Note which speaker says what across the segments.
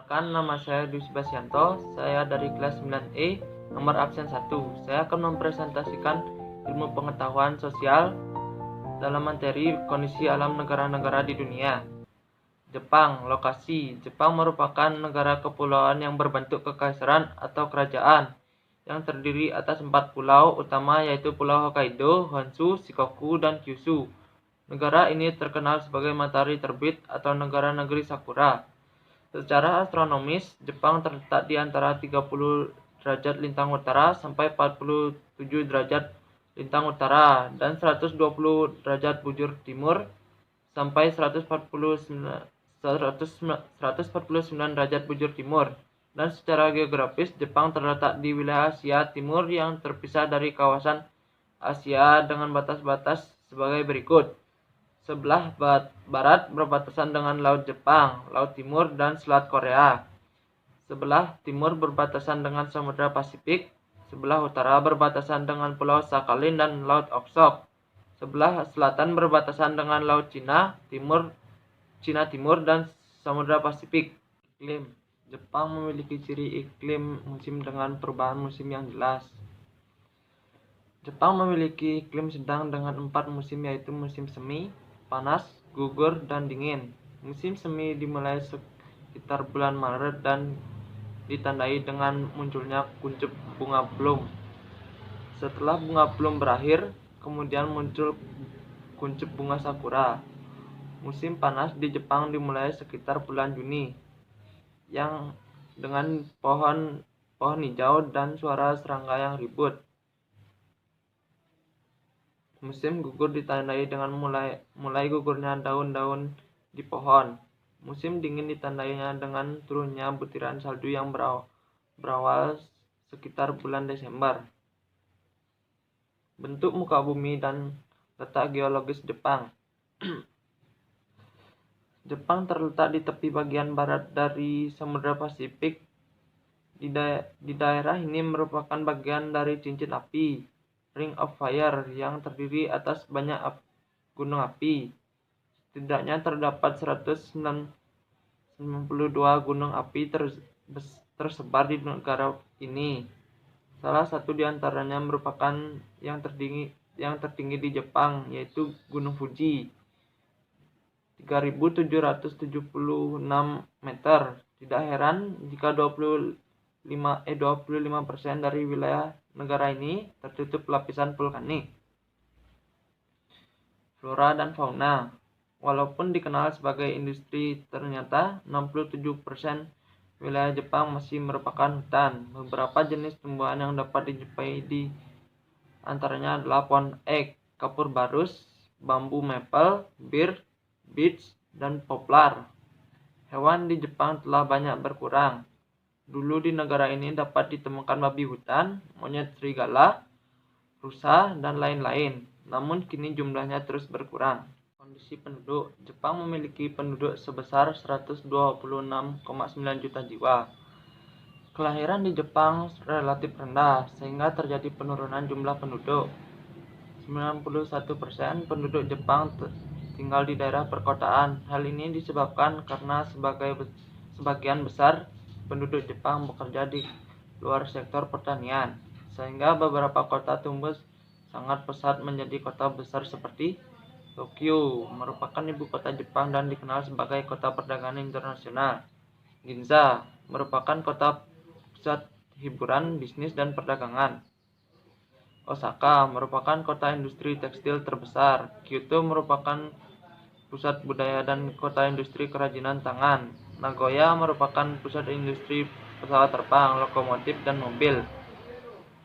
Speaker 1: Perkenalkan, nama saya Dwi Sebastianto. Saya dari kelas 9E, nomor absen 1. Saya akan mempresentasikan ilmu pengetahuan sosial dalam materi kondisi alam negara-negara di dunia. Jepang, lokasi. Jepang merupakan negara kepulauan yang berbentuk kekaisaran atau kerajaan yang terdiri atas 4 pulau utama, yaitu Pulau Hokkaido, Honshu, Shikoku, dan Kyushu. Negara ini terkenal sebagai matahari terbit atau negara negeri sakura. Secara astronomis, Jepang terletak di antara 30 derajat lintang utara sampai 47 derajat lintang utara dan 120 derajat bujur timur sampai 149 derajat bujur timur. Dan secara geografis, Jepang terletak di wilayah Asia Timur yang terpisah dari kawasan Asia dengan batas-batas sebagai berikut. Sebelah barat berbatasan dengan Laut Jepang, Laut Timur, dan Selat Korea. Sebelah timur berbatasan dengan Samudra Pasifik. Sebelah utara berbatasan dengan Pulau Sakhalin dan Laut Okhotsk. Sebelah selatan berbatasan dengan Laut Cina Timur, dan Samudra Pasifik. Iklim. Jepang memiliki ciri iklim musim dengan perubahan musim yang jelas. Jepang memiliki iklim sedang dengan 4 musim, yaitu musim semi, panas, gugur, dan dingin. Musim semi dimulai sekitar bulan Maret dan ditandai dengan munculnya kuncup bunga plum. Setelah bunga plum berakhir, kemudian muncul kuncup bunga sakura. Musim panas di Jepang dimulai sekitar bulan Juni, yang dengan pohon hijau dan suara serangga yang ribut. Musim gugur ditandai dengan mulai gugurnya daun-daun di pohon. Musim dingin ditandainya dengan turunnya butiran salju yang berawal sekitar bulan Desember. Bentuk muka bumi dan letak geologis Jepang. Jepang terletak di tepi bagian barat dari Samudra Pasifik. Di daerah ini merupakan bagian dari cincin api, Ring of Fire, yang terdiri atas banyak gunung api. Setidaknya terdapat 192 gunung api tersebar di negara ini. Salah satu di antaranya merupakan yang tertinggi di Jepang, yaitu Gunung Fuji, 3.776 meter. Tidak heran jika 25% dari wilayah negara ini tertutup lapisan vulkanik. Flora dan fauna. Walaupun dikenal sebagai industri, ternyata 67% wilayah Jepang masih merupakan hutan. Beberapa jenis tumbuhan yang dapat dijumpai di antaranya adalah pohon ek, kapur barus, bambu maple, bir, beech, dan poplar. Hewan di Jepang telah banyak berkurang. Dulu di negara ini dapat ditemukan babi hutan, monyet serigala, rusa, dan lain-lain. Namun kini jumlahnya terus berkurang. Kondisi penduduk. Jepang memiliki penduduk sebesar 126,9 juta jiwa. Kelahiran di Jepang relatif rendah, sehingga terjadi penurunan jumlah penduduk. 91% penduduk Jepang tinggal di daerah perkotaan. Hal ini disebabkan karena sebagian besar penduduk Jepang bekerja di luar sektor pertanian, sehingga beberapa kota tumbuh sangat pesat menjadi kota besar seperti Tokyo, merupakan ibu kota Jepang dan dikenal sebagai kota perdagangan internasional. Ginza merupakan kota pusat hiburan, bisnis, dan perdagangan. Osaka merupakan kota industri tekstil terbesar. Kyoto merupakan pusat budaya dan kota industri kerajinan tangan. Nagoya merupakan pusat industri pesawat terbang, lokomotif, dan mobil.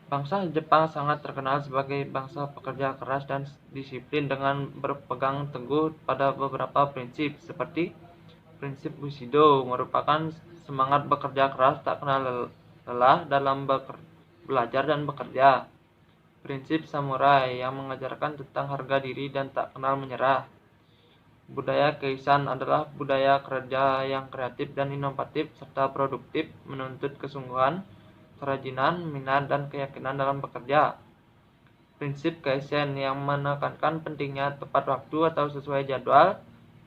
Speaker 1: Bangsa Jepang sangat terkenal sebagai bangsa pekerja keras dan disiplin dengan berpegang teguh pada beberapa prinsip, seperti prinsip Bushido merupakan semangat bekerja keras tak kenal lelah dalam belajar dan bekerja. Prinsip samurai yang mengajarkan tentang harga diri dan tak kenal menyerah. Budaya Keisan adalah budaya kerja yang kreatif dan inovatif serta produktif, menuntut kesungguhan, kerajinan, minat, dan keyakinan dalam bekerja. Prinsip Kaizen yang menekankan pentingnya tepat waktu atau sesuai jadwal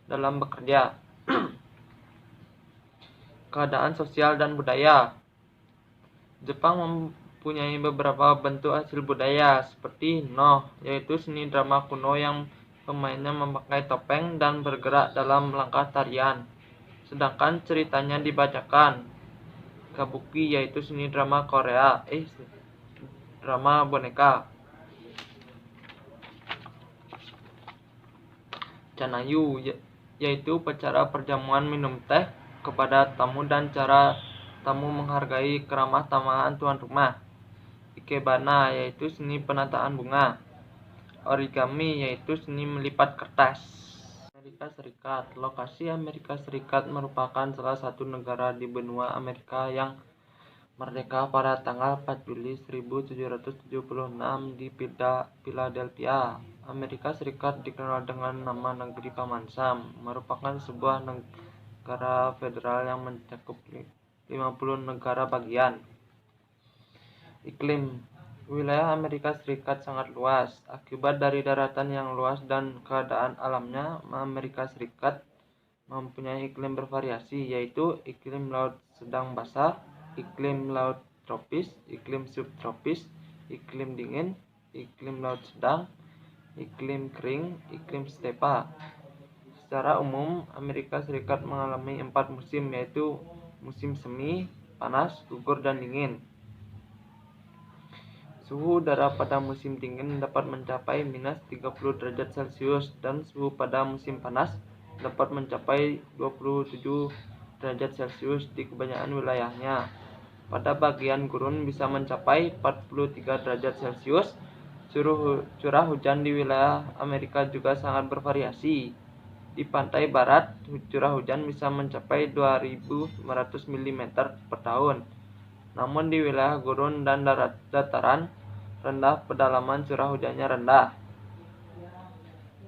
Speaker 1: dalam bekerja. Keadaan sosial dan budaya. Jepang mempunyai beberapa bentuk hasil budaya seperti noh, yaitu seni drama kuno yang pemainnya memakai topeng dan bergerak dalam langkah tarian, sedangkan ceritanya dibacakan. Kabuki, yaitu seni drama Korea, drama boneka. Chanayu, yaitu upacara perjamuan minum teh kepada tamu dan cara tamu menghargai keramah tamahan tuan rumah. Ikebana, yaitu seni penataan bunga. Origami, yaitu seni melipat kertas. Amerika Serikat. Lokasi Amerika Serikat merupakan salah satu negara di benua Amerika yang merdeka pada tanggal 4 Juli 1776 di Philadelphia. Amerika Serikat dikenal dengan nama Negeri Paman Sam, merupakan sebuah negara federal yang mencakup 50 negara bagian. Iklim. Wilayah Amerika Serikat sangat luas. Akibat dari daratan yang luas dan keadaan alamnya, Amerika Serikat mempunyai iklim bervariasi, yaitu iklim laut sedang basah, iklim laut tropis, iklim subtropis, iklim dingin, iklim laut sedang, iklim kering, iklim stepa. Secara umum, Amerika Serikat mengalami 4 musim, yaitu musim semi, panas, gugur, dan dingin. Suhu udara pada musim dingin dapat mencapai minus 30 derajat Celcius dan suhu pada musim panas dapat mencapai 27 derajat Celcius di kebanyakan wilayahnya. Pada bagian gurun bisa mencapai 43 derajat Celcius. Curah hujan di wilayah Amerika juga sangat bervariasi. Di pantai barat, curah hujan bisa mencapai 2.500 mm per tahun. Namun di wilayah gurun dan dataran rendah pedalaman curah hujannya rendah.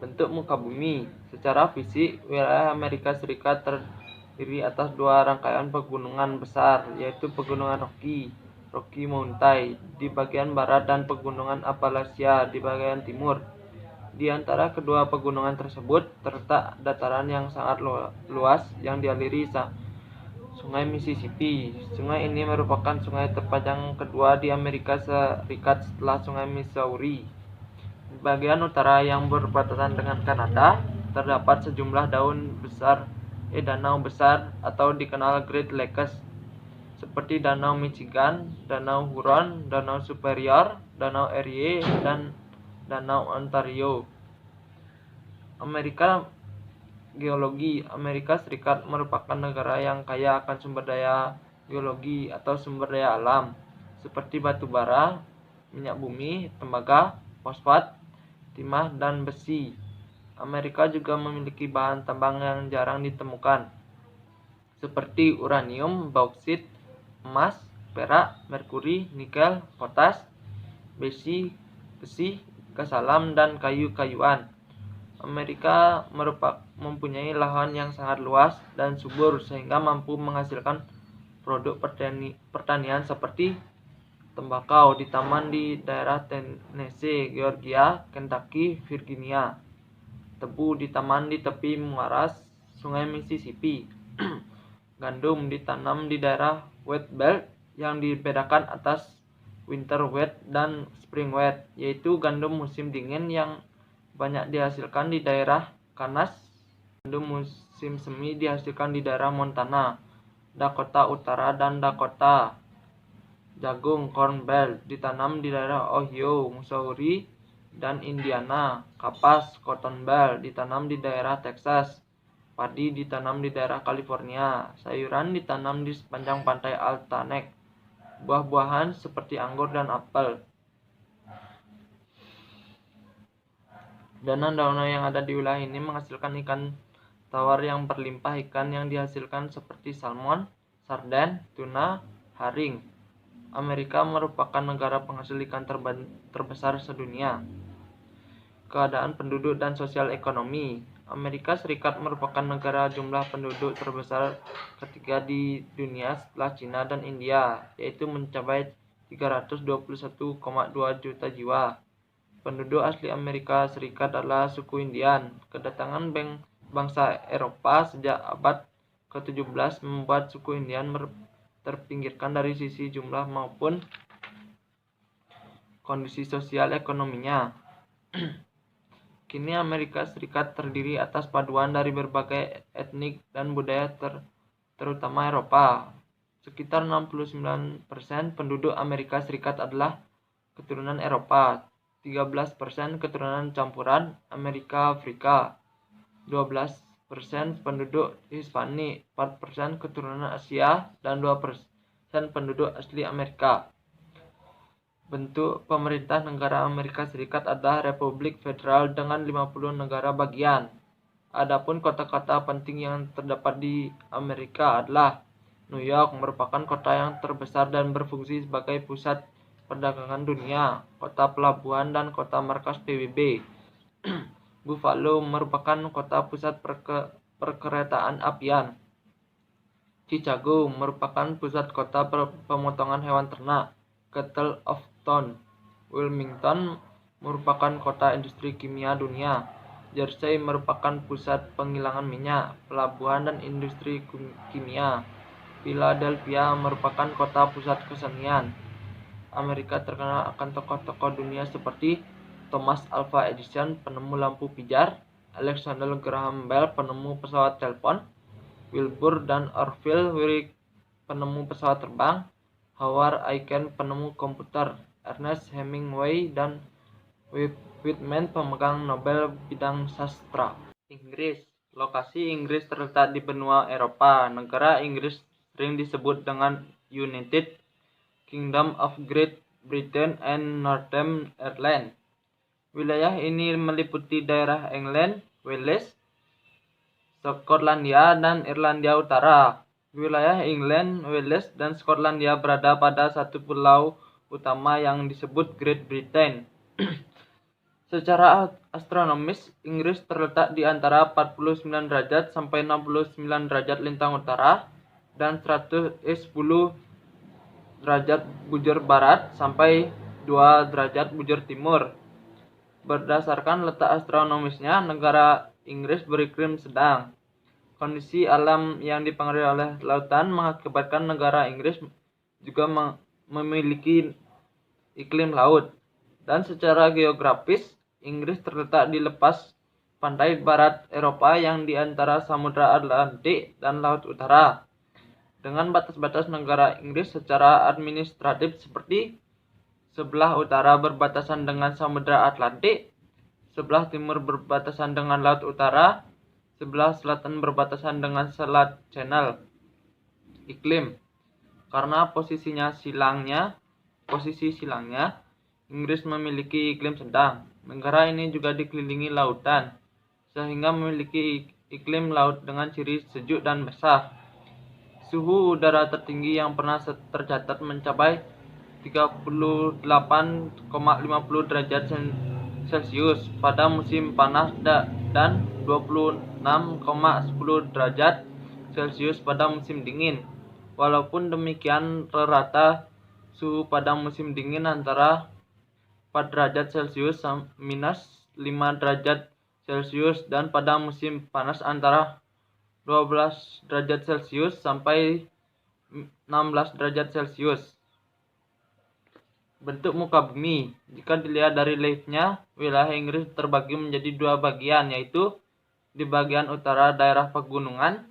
Speaker 1: Bentuk muka bumi. Secara fisik, wilayah Amerika Serikat terdiri atas 2 rangkaian pegunungan besar, yaitu Pegunungan Rocky Mountain di bagian barat dan Pegunungan Appalachia di bagian timur. Di antara kedua pegunungan tersebut terletak dataran yang sangat luas yang dialiri Sungai Mississippi. Sungai ini merupakan sungai terpanjang kedua di Amerika Serikat setelah Sungai Missouri. Di bagian utara yang berbatasan dengan Kanada, terdapat sejumlah danau besar atau dikenal Great Lakes, seperti Danau Michigan, Danau Huron, Danau Superior, Danau Erie, dan Danau Ontario. Geologi. Amerika Serikat merupakan negara yang kaya akan sumber daya geologi atau sumber daya alam, seperti batu bara, minyak bumi, tembaga, fosfat, timah, dan besi. Amerika juga memiliki bahan tambang yang jarang ditemukan, seperti uranium, bauksit, emas, perak, merkuri, nikel, potas, besi, gas alam, dan kayu-kayuan. Amerika mempunyai lahan yang sangat luas dan subur sehingga mampu menghasilkan produk pertanian seperti tembakau ditanam di daerah Tennessee, Georgia, Kentucky, Virginia. Tebu ditanam di tepi muara Sungai Mississippi. Gandum ditanam di daerah wheat belt yang dibedakan atas winter wheat dan spring wheat, yaitu gandum musim dingin yang banyak dihasilkan di daerah Kansas. Gandum musim semi dihasilkan di daerah Montana, Dakota Utara, dan Dakota. Jagung corn belt ditanam di daerah Ohio, Missouri, dan Indiana. Kapas cotton belt ditanam di daerah Texas. Padi ditanam di daerah California. Sayuran ditanam di sepanjang pantai Altanek. Buah-buahan seperti anggur dan apel. Danau-danau yang ada di wilayah ini menghasilkan ikan tawar yang berlimpah. Ikan yang dihasilkan seperti salmon, sarden, tuna, haring. Amerika merupakan negara penghasil ikan terbesar sedunia. Keadaan penduduk dan sosial ekonomi. Amerika Serikat merupakan negara jumlah penduduk terbesar ketiga di dunia setelah Cina dan India, yaitu mencapai 321,2 juta jiwa. Penduduk asli Amerika Serikat adalah suku Indian. Kedatangan bangsa Eropa sejak abad ke-17 membuat suku Indian terpinggirkan dari sisi jumlah maupun kondisi sosial ekonominya. Kini Amerika Serikat terdiri atas paduan dari berbagai etnik dan budaya terutama Eropa. Sekitar 69% penduduk Amerika Serikat adalah keturunan Eropa, 13% keturunan campuran Amerika-Afrika, 12% penduduk Hispanik, 4% keturunan Asia, dan 2% penduduk asli Amerika. Bentuk pemerintah negara Amerika Serikat adalah Republik Federal dengan 50 negara bagian. Adapun kota-kota penting yang terdapat di Amerika adalah New York, merupakan kota yang terbesar dan berfungsi sebagai pusat perdagangan dunia, kota pelabuhan dan kota markas PBB. Buffalo merupakan kota pusat perkeretaan apian. Chicago merupakan pusat kota pemotongan hewan ternak, Cattle of Town. Wilmington merupakan kota industri kimia dunia. Jersey merupakan pusat penggilingan minyak, pelabuhan dan industri kimia. Philadelphia merupakan kota pusat kesenian. Amerika terkenal akan tokoh-tokoh dunia seperti Thomas Alva Edison, penemu lampu pijar, Alexander Graham Bell, penemu pesawat telepon, Wilbur dan Orville Wright, penemu pesawat terbang, Howard Aiken, penemu komputer, Ernest Hemingway dan Whitman, pemegang Nobel bidang sastra. Inggris. Lokasi Inggris terletak di benua Eropa. Negara Inggris sering disebut dengan United Kingdom of Great Britain and Northern Ireland. Wilayah ini meliputi daerah England, Wales, Skotlandia, dan Irlandia Utara. Wilayah England, Wales, dan Skotlandia berada pada satu pulau utama yang disebut Great Britain. Secara astronomis, Inggris terletak di antara 49 derajat sampai 69 derajat lintang utara dan 110 derajat bujur barat sampai 2 derajat bujur timur. Berdasarkan letak astronomisnya, negara Inggris beriklim sedang. Kondisi alam yang dipengaruhi oleh lautan mengakibatkan negara Inggris juga memiliki iklim laut. Dan secara geografis, Inggris terletak di lepas pantai barat Eropa yang di antara Samudra Atlantik dan Laut Utara. Dengan batas-batas negara Inggris secara administratif seperti sebelah utara berbatasan dengan Samudra Atlantik, sebelah timur berbatasan dengan Laut Utara, sebelah selatan berbatasan dengan Selat Channel. Iklim. Karena posisi silangnya, Inggris memiliki iklim sedang. Negara ini juga dikelilingi lautan, sehingga memiliki iklim laut dengan ciri sejuk dan basah. Suhu udara tertinggi yang pernah tercatat mencapai 38,50 derajat Celcius pada musim panas dan 26,10 derajat Celcius pada musim dingin. Walaupun demikian, rata suhu pada musim dingin antara 4 derajat Celcius minus 5 derajat Celcius dan pada musim panas antara 12 derajat Celcius sampai 16 derajat Celcius. Bentuk muka bumi. Jika dilihat dari reliefnya, wilayah Inggris terbagi menjadi dua bagian, yaitu di bagian utara daerah pegunungan,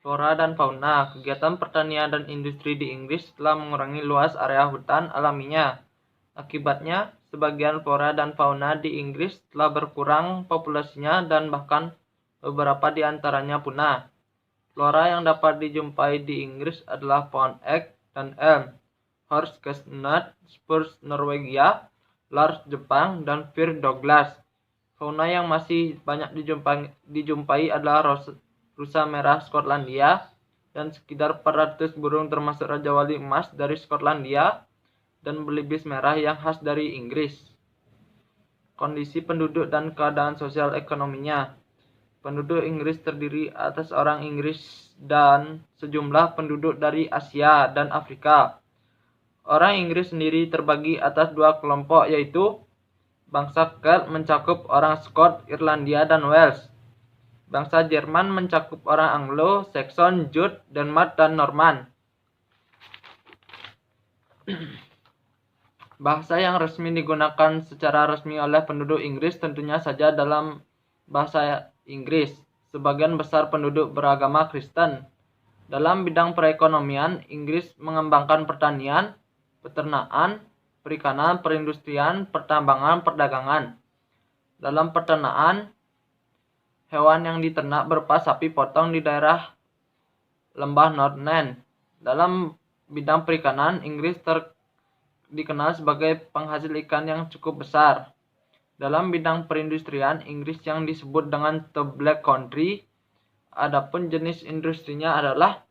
Speaker 1: flora dan fauna. Kegiatan pertanian dan industri di Inggris telah mengurangi luas area hutan alaminya. Akibatnya, sebagian flora dan fauna di Inggris telah berkurang populasinya dan bahkan beberapa di antaranya punah. Flora yang dapat dijumpai di Inggris adalah pohon ek dan elm, horse chestnut, spruce Norwegia, larch Jepang, dan fir Douglas. Fauna yang masih banyak dijumpai adalah rusa merah Skotlandia dan sekitar 400 burung termasuk Raja Wali Emas dari Skotlandia dan belibis merah yang khas dari Inggris. Kondisi penduduk dan keadaan sosial ekonominya. Penduduk Inggris terdiri atas orang Inggris dan sejumlah penduduk dari Asia dan Afrika. Orang Inggris sendiri terbagi atas dua kelompok, yaitu bangsa Celt mencakup orang Skot, Irlandia, dan Wales. Bangsa Jerman mencakup orang Anglo, Saxon, Jute, Denmark, dan Norman. Bahasa yang resmi digunakan secara resmi oleh penduduk Inggris tentunya saja dalam bahasa Inggris. Sebagian besar penduduk beragama Kristen. Dalam bidang perekonomian, Inggris mengembangkan pertanian, peternakan, perikanan, perindustrian, pertambangan, perdagangan. Dalam peternakan, hewan yang diternak berupa sapi potong di daerah lembah Northland. Dalam bidang perikanan, Inggris dikenal sebagai penghasil ikan yang cukup besar. Dalam bidang perindustrian, Inggris yang disebut dengan The Black Country, adapun jenis industrinya adalah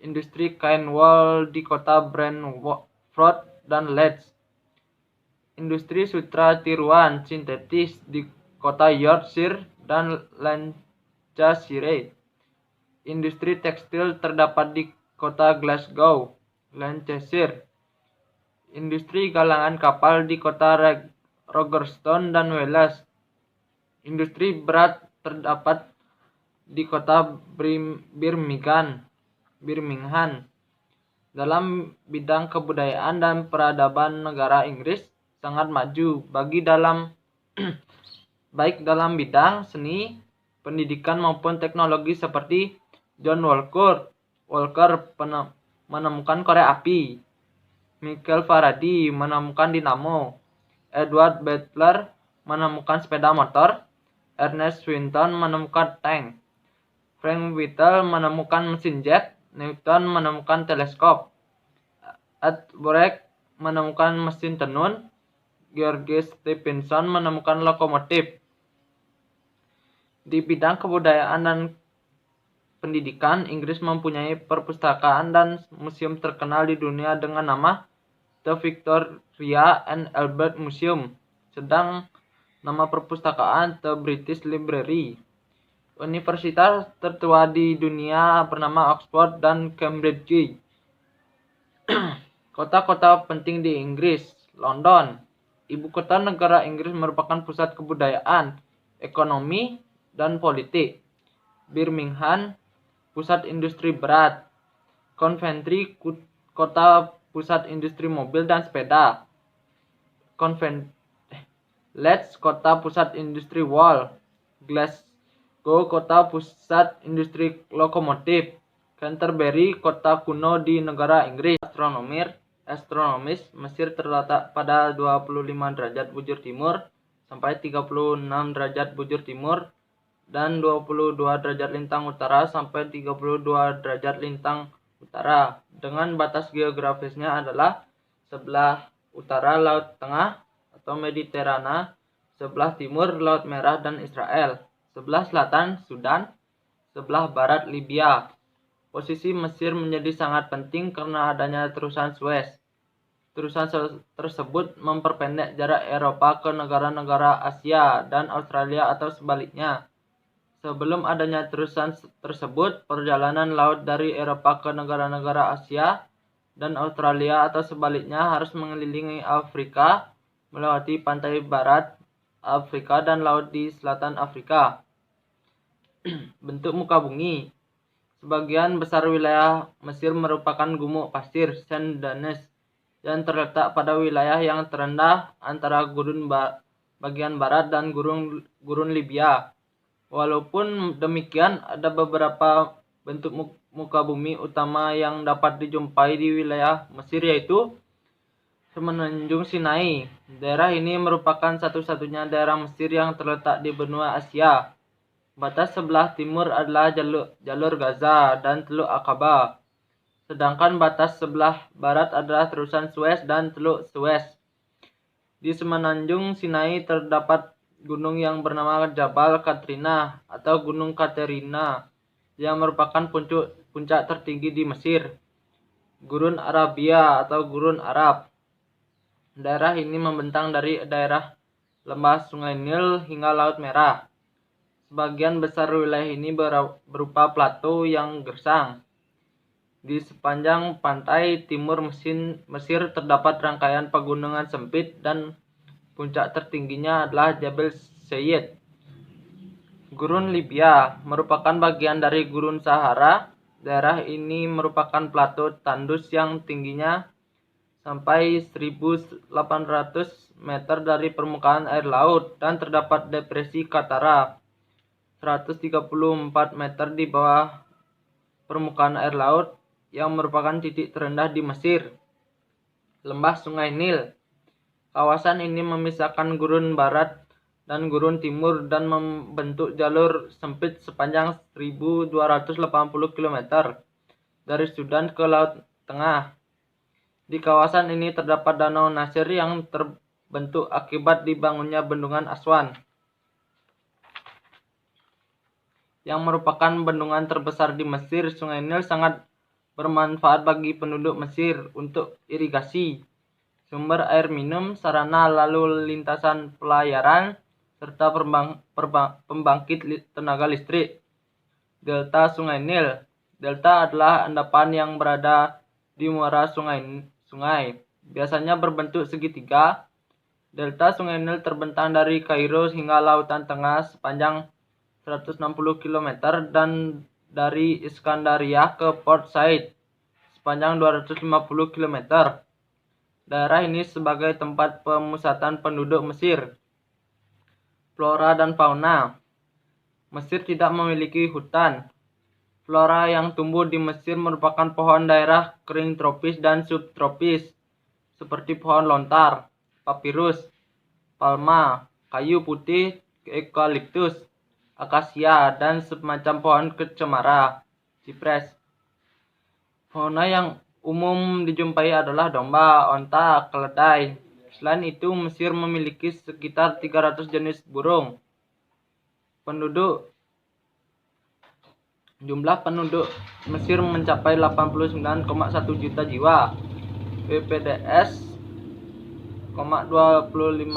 Speaker 1: industri kain wol di kota Brentford dan Leeds, industri sutra tiruan sintetis di kota Yorkshire dan Lancashire. Industri tekstil terdapat di kota Glasgow, Lancashire. Industri galangan kapal di kota Rogerstone dan Wales. Industri berat terdapat di kota Birmingham. Dalam bidang kebudayaan dan peradaban, negara Inggris sangat maju baik dalam bidang seni, pendidikan maupun teknologi seperti John Walker menemukan korek api, Michael Faraday menemukan dinamo, Edward Butler menemukan sepeda motor, Ernest Swinton menemukan tank, Frank Whittle menemukan mesin jet, Newton menemukan teleskop, Edward menemukan mesin tenun, George Stephenson menemukan lokomotif. Di bidang kebudayaan dan pendidikan, Inggris mempunyai perpustakaan dan museum terkenal di dunia dengan nama The Victoria and Albert Museum, sedang nama perpustakaan The British Library. Universitas tertua di dunia bernama Oxford dan Cambridge. Kota-kota penting di Inggris. London, ibu kota negara Inggris, merupakan pusat kebudayaan, ekonomi, dan politik. Birmingham, pusat industri berat. Coventry, kota pusat industri mobil dan sepeda. Leeds, kota pusat industri wol. Glasgow, kota pusat industri lokomotif. Canterbury, kota kuno di negara Inggris. Astronomis, Mesir terletak pada 25 derajat bujur timur sampai 36 derajat bujur timur dan 22 derajat lintang utara sampai 32 derajat lintang utara, dengan batas geografisnya adalah sebelah utara Laut Tengah atau Mediterana, sebelah timur Laut Merah dan Israel, sebelah selatan Sudan, sebelah barat Libya. Posisi Mesir menjadi sangat penting karena adanya terusan Suez. Terusan tersebut memperpendek jarak Eropa ke negara-negara Asia dan Australia atau sebaliknya. Sebelum adanya terusan tersebut, perjalanan laut dari Eropa ke negara-negara Asia dan Australia atau sebaliknya harus mengelilingi Afrika, melewati pantai barat Afrika dan laut di selatan Afrika. Bentuk muka bumi. Sebagian besar wilayah Mesir merupakan gumuk pasir sand dunes yang terletak pada wilayah yang terendah antara gurun bagian barat dan gurun Libya. Walaupun demikian, ada beberapa bentuk muka bumi utama yang dapat dijumpai di wilayah Mesir, yaitu Semenanjung Sinai. Daerah ini merupakan satu-satunya daerah Mesir yang terletak di benua Asia. Batas sebelah timur adalah jalur Gaza dan Teluk Aqaba. Sedangkan batas sebelah barat adalah terusan Suez dan Teluk Suez. Di Semenanjung Sinai terdapat gunung yang bernama Jabal Katrina atau Gunung Katerina yang merupakan puncak tertinggi di Mesir. Gurun Arabia atau Gurun Arab. Daerah ini membentang dari daerah lembah Sungai Nil hingga Laut Merah. Sebagian besar wilayah ini berupa plato yang gersang. Di sepanjang pantai timur Mesir terdapat rangkaian pegunungan sempit dan puncak tertingginya adalah Jabal Sayid. Gurun Libya merupakan bagian dari Gurun Sahara. Daerah ini merupakan plato tandus yang tingginya sampai 1.800 meter dari permukaan air laut dan terdapat depresi Katara 134 meter di bawah permukaan air laut yang merupakan titik terendah di Mesir. Lembah Sungai Nil. Kawasan ini memisahkan Gurun Barat dan Gurun Timur dan membentuk jalur sempit sepanjang 1.280 km dari Sudan ke Laut Tengah. Di kawasan ini terdapat Danau Nasir yang terbentuk akibat dibangunnya Bendungan Aswan, yang merupakan bendungan terbesar di Mesir. Sungai Nil sangat bermanfaat bagi penduduk Mesir untuk irigasi, sumber air minum, sarana lalu lintasan pelayaran, serta pembangkit tenaga listrik. Delta Sungai Nil. Delta adalah endapan yang berada di muara sungai, biasanya berbentuk segitiga. Delta Sungai Nil terbentang dari Kairo hingga Lautan Tengah sepanjang 160 km dan dari Iskandaria ke Port Said sepanjang 250 km. Daerah ini sebagai tempat pemusatan penduduk Mesir. Flora dan fauna. Mesir tidak memiliki hutan. Flora yang tumbuh di Mesir merupakan pohon daerah kering tropis dan subtropis, seperti pohon lontar, papirus, palma, kayu putih, eukaliptus, akasia, dan semacam pohon cemara, sipres. Fauna yang umum dijumpai adalah domba, onta, keledai. Selain itu, Mesir memiliki sekitar 300 jenis burung. Jumlah penduduk Mesir mencapai 89,1 juta jiwa. BPDS 2015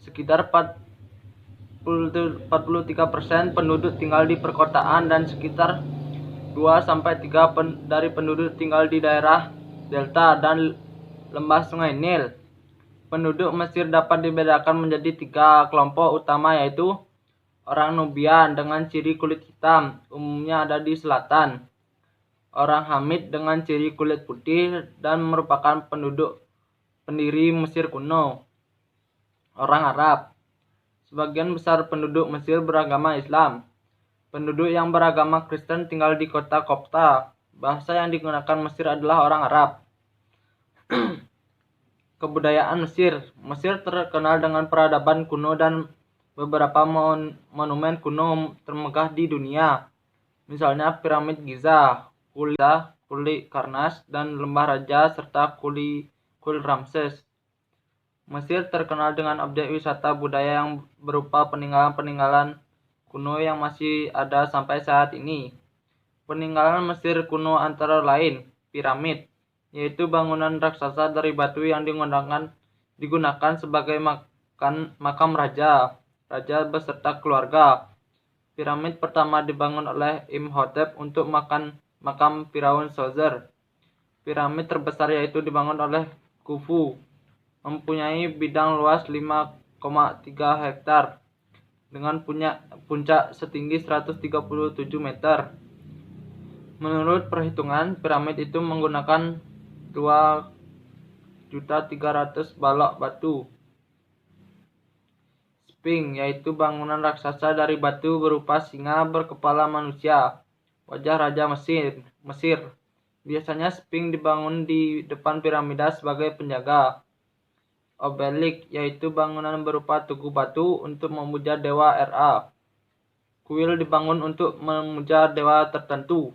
Speaker 1: sekitar 43% penduduk tinggal di perkotaan dan sekitar 2-3 dari penduduk tinggal di daerah delta dan lembah Sungai Nil. Penduduk Mesir dapat dibedakan menjadi 3 kelompok utama, yaitu orang Nubian dengan ciri kulit hitam, umumnya ada di selatan. Orang Hamid dengan ciri kulit putih dan merupakan pendiri Mesir kuno. Orang Arab. Sebagian besar penduduk Mesir beragama Islam. Penduduk yang beragama Kristen tinggal di kota Kopta. Bahasa yang digunakan Mesir adalah orang Arab. Kebudayaan Mesir. Mesir terkenal dengan peradaban kuno dan beberapa monumen kuno termegah di dunia. Misalnya piramid Giza, Kuli Karnas, dan Lembah Raja serta Kuli Ramses. Mesir terkenal dengan objek wisata budaya yang berupa peninggalan-peninggalan kuno yang masih ada sampai saat ini. Peninggalan Mesir kuno antara lain piramid, yaitu bangunan raksasa dari batu yang digunakan sebagai makam raja beserta keluarga. Piramid pertama dibangun oleh Imhotep untuk makam Firaun Sozer. Piramid terbesar yaitu dibangun oleh Khufu, mempunyai bidang luas 5,3 hektar dengan puncak setinggi 137 meter. Menurut perhitungan, piramid itu menggunakan 2.300.000 balok batu. Sphinx, yaitu bangunan raksasa dari batu berupa singa berkepala manusia, wajah Raja Mesir. Biasanya Sphinx dibangun di depan piramida sebagai penjaga. Obelisk, yaitu bangunan berupa tugu batu untuk memuja dewa Ra. Kuil dibangun untuk memuja dewa tertentu.